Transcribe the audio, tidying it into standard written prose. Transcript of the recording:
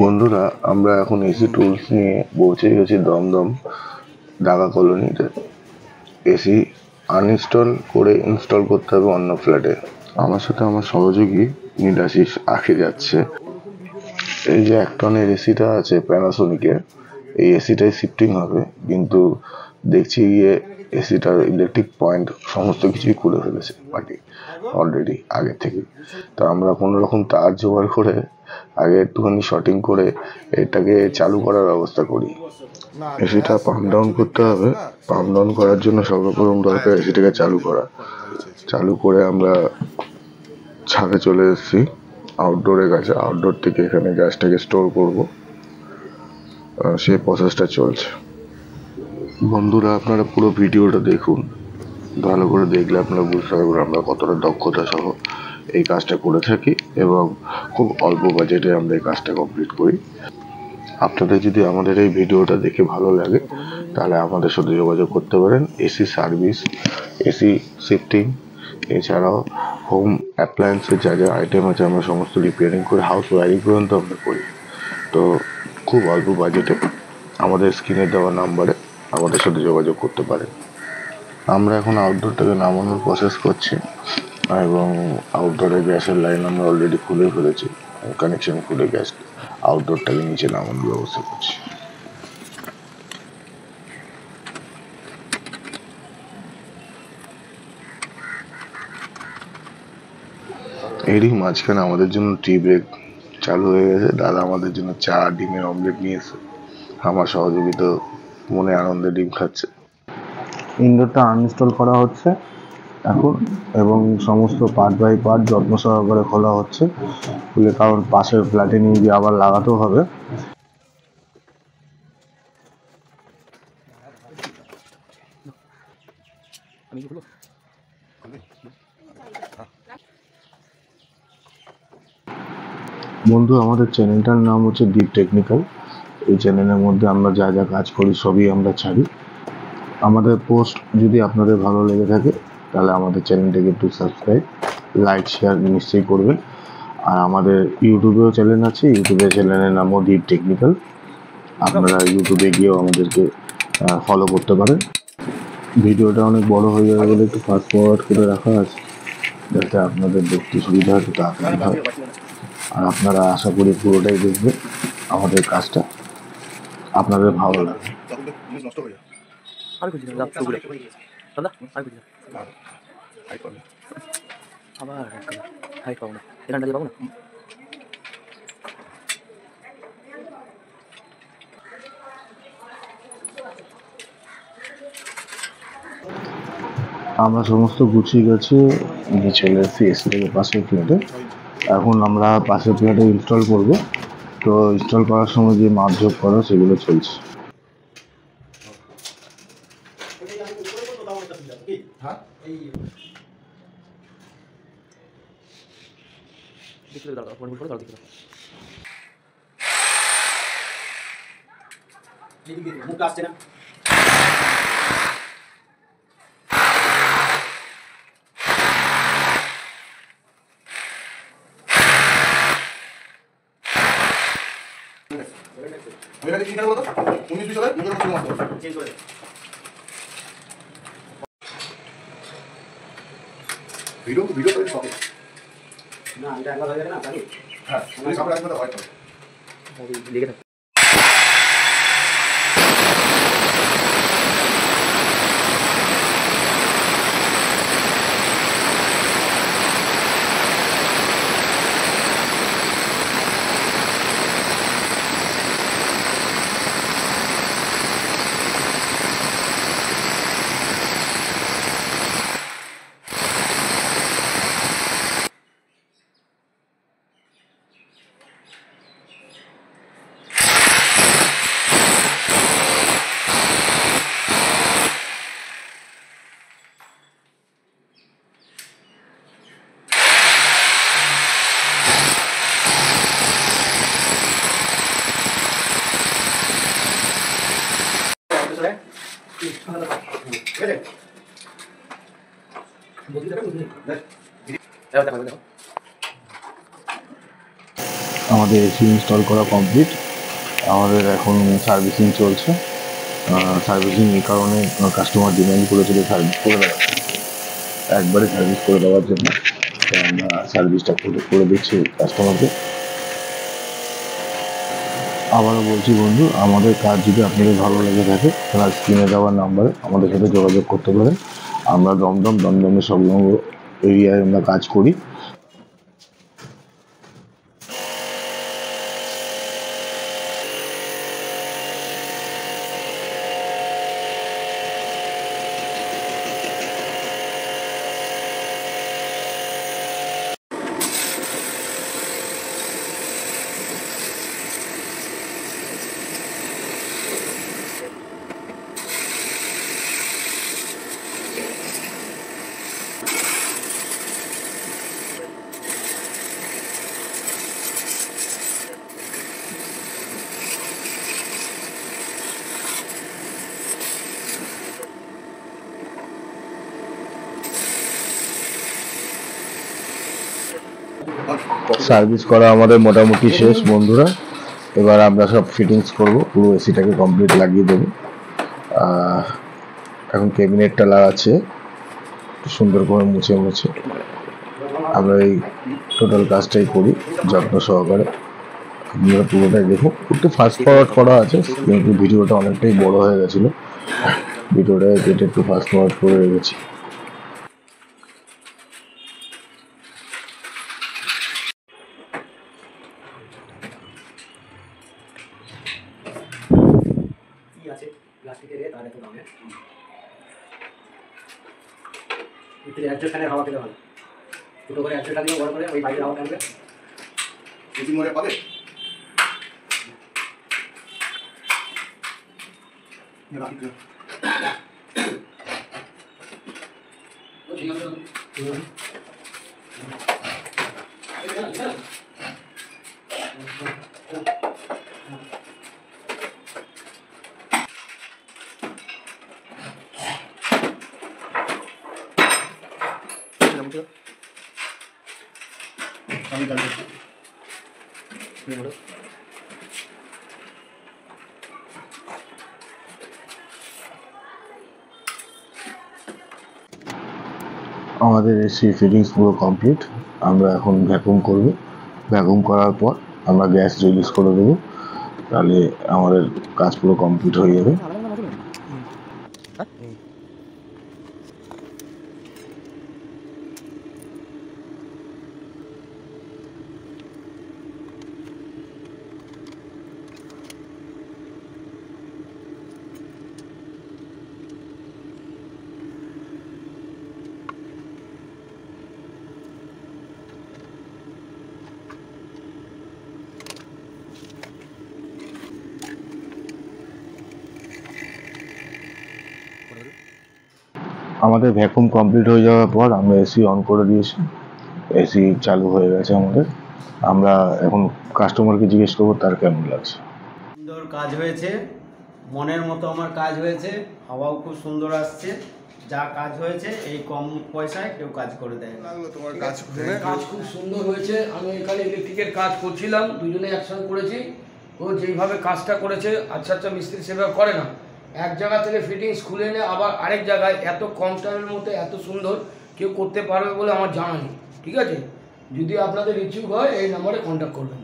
বন্ধুরা, আমরা এখন এসি টুলস নিয়ে পৌঁছে গেছি দমদম ঢাকা কলোনিতে। এসি আনইনস্টল করে ইনস্টল করতে হবে অন্য ফ্ল্যাটে। আমার সাথে আমার সহযোগী নীলাশিস আগে যাচ্ছে। এই যে 1 টনের এসিটা আছে প্যানাসোনিকের, এই এসিটাই শিফটিং হবে, কিন্তু দেখছি গিয়ে এসিটার ইলেকট্রিক পয়েন্ট সমস্ত কিছুই খুলে ফেলেছে পার্টি অলরেডি আগে থেকে। তো আমরা কোনো রকম তার জোগাড় করে আগে একটুখানি শর্টিং করে এটাকে চালু করার ব্যবস্থা করি। এসিটা পাম্প ডাউন করতে হবে। পাম্প ডাউন করার জন্য সর্বপ্রথম দরকার এসিটাকে চালু করা। চালু করে আমরা ছাদে চলে এসেছি আউটডোরের কাছে। আউটডোর থেকে এখানে গ্যাসটাকে স্টোর করব, সেই প্রসেসটা চলছে। বন্ধুরা, আপনারা পুরো ভিডিওটা দেখুন। ভালো করে দেখলে আপনারা বুঝতে পারবেন আমরা কতটা দক্ষতা সহ এই কাজটা করে থাকি এবং খুব অল্প বাজেটে আমরা এই কাজটা কমপ্লিট করি। আপনাদের যদি আমাদের এই ভিডিওটা দেখে ভালো লাগে তাহলে আমাদের সাথে যোগাযোগ করতে পারেন। এসি সার্ভিস, এসি শিফটিং, এছাড়াও হোম অ্যাপ্লায়েন্সের যা যা আইটেম আছে আমরা সমস্ত রিপেয়ারিং করে হাউস ওয়ারিং পর্যন্ত আমরা করি। তো খুব অল্প বাজেটে আমাদের স্ক্রিনে দেওয়া নাম্বারে আমাদের সাথে যোগাযোগ করতে পারেন। আমরা এখন আউটডোরটাকে নামানোর প্রসেস করছি এবং আউটডোরে গ্যাসের লাইন আমরা অলরেডি খুলে ফেলেছি। কানেকশন খুলে গ্যাস আউটডোরটাকে নিচে নামানোর ব্যবস্থা করছি। এরই মাঝখানে আমাদের জন্য টি ব্রেক চালু হয়ে গেছে। দাদা আমাদের জন্য চা ডিমের অমলেট নিয়ে এসে আমার সহযোগিতা মনে আনন্দে ডিম খাচ্ছে। ইনডোরটা আনইনস্টল করা হচ্ছে এখন এবং সমস্ত পার্ট বাই পার্ট যত্ন সহকারে খোলা হচ্ছে, খুলে কারণ পাশের ফ্ল্যাটে নিয়ে গিয়ে আবার লাগাতেও হবে। বন্ধু, আমাদের চ্যানেলটার নাম হচ্ছে ডিপ টেকনিক্যাল। এই চ্যানেলের মধ্যে আমরা যা যা কাজ করি সবই আমরা ছাড়ি। আমাদের পোস্ট যদি আপনাদের ভালো লেগে থাকে তাহলে আমাদের চ্যানেলটাকে একটু সাবস্ক্রাইব, লাইক, শেয়ার নিশ্চয়ই করবেন। আর আমাদের ইউটিউবেও চ্যানেল আছে, ইউটিউবের চ্যানেলের নামও ডিপ টেকনিক্যাল। আপনারা ইউটিউবে গিয়েও আমাদেরকে ফলো করতে পারেন। ভিডিওটা অনেক বড় হয়ে যাবে বলে একটু ফাস্ট ফরওয়ার্ড করে রাখা আছে, যাতে আপনাদের দেখতে সুবিধা হয়, তাড়াতাড়ি হয়। আর আপনারা আশা করি পুরোটাই দেখবেন, আমাদের কাজটা আপনাদের ভালো লাগবে। আমরা সমস্ত গুছিয়ে গেছি, নিয়ে চলে এসেছি এসি থেকে পাশের ফ্ল্যাটে। এখন আমরা পাশের ফ্ল্যাটে ইনস্টল করব। তো ইনস্টল করার সময় যে মাপঝোপ করা সেগুলো চলছে। না এটা একবার হয়ে গেলে না তাহলে হ্যাঁ সামনে আসবে তো হয়তো লিখে থাক। আমাদের এসি ইনস্টল করা কমপ্লিট। আমাদের এখন সার্ভিসিং চলছে। সার্ভিসিং এই কারণে কাস্টমার ডিমান্ড করেছিল সার্ভিস করে দেওয়ার, একবারে সার্ভিস করে দেওয়ার জন্য। তো আমরা সার্ভিসটা করে দিচ্ছি কাস্টমারকে। আবারও বলছি বন্ধু, আমাদের কাজ যদি আপনাদের ভালো লেগে থাকে তাহলে স্ক্রিনে দেওয়ার নাম্বারে আমাদের সাথে যোগাযোগ করতে পারেন। আমরা দমদমের সংলগ্ন এরিয়ায় আমরা কাজ করি। সার্ভিস করা আমাদের মোটামুটি শেষ বন্ধুরা। এবার আমরা সব ফিটিংস করব, পুরো এসিটাকে কমপ্লিট লাগিয়ে দেবো। এখন ক্যাবিনেটটা লাগাচ্ছে সুন্দর করে মুছে আমরা এই টোটাল কাজটাই করি যত্ন সহকারে। আপনারা পুরোটাই দেখুন। একটু ফাস্ট ফরওয়ার্ড করা আছে কিন্তু ভিডিওটা অনেকটাই বড় হয়ে গেছিলো, ভিডিওটা কেটে একটু ফাস্ট ফরওয়ার্ড করে রেখেছি। প্লাস্টিকের তার এত দামে একজন ফ্যানের হাওয়া পেলে ভালো, দুটো করে একজনটা দিয়ে বড় করে ওই বাইরের হাওয়া টানবে। বেশি মরে পাবে আমি জানি আমাদের এসি ফিটিংস পুরো কমপ্লিট। আমরা এখন ভ্যাকুম করব, ভ্যাকুম করার পর আমরা গ্যাস রিলিজ করে দেবো, তাহলে আমাদের কাজ পুরো কমপ্লিট হয়ে যাবে। আমাদের ভ্যাকুম কমপ্লিট হয়ে যাওয়ার পর আমরা এসি অন করে দিয়েছি, এসি চালু হয়ে গেছে আমাদের। আমরা এখন কাস্টমারকে জিজ্ঞেস করবো তার কেমন লাগছে। সুন্দর কাজ হয়েছে, মনের মতো আমার কাজ হয়েছে, হাওয়াও খুব সুন্দর আসছে। যা কাজ হয়েছে এই কম পয়সায় কেউ কাজ করে দেয়। তোমার কাজ কাজ খুব সুন্দর হয়েছে। আমি এখানে ইলেকট্রিকের কাজ করছিলাম, দুজনে একসঙ্গে করেছি। ও যেইভাবে কাজটা করেছে, আচ্ছা মিস্ত্রি সেভাবে করে না। এক জায়গা থেকে ফিটিংস খুলে এনে আবার আরেক জায়গায় এত কম টাইমের মধ্যে এত সুন্দর কেউ করতে পারবে বলে আমার জানা নেই। ঠিক আছে, যদি আপনাদের ইচ্ছুক হয় এই নম্বরে কন্ট্যাক্ট করবেন।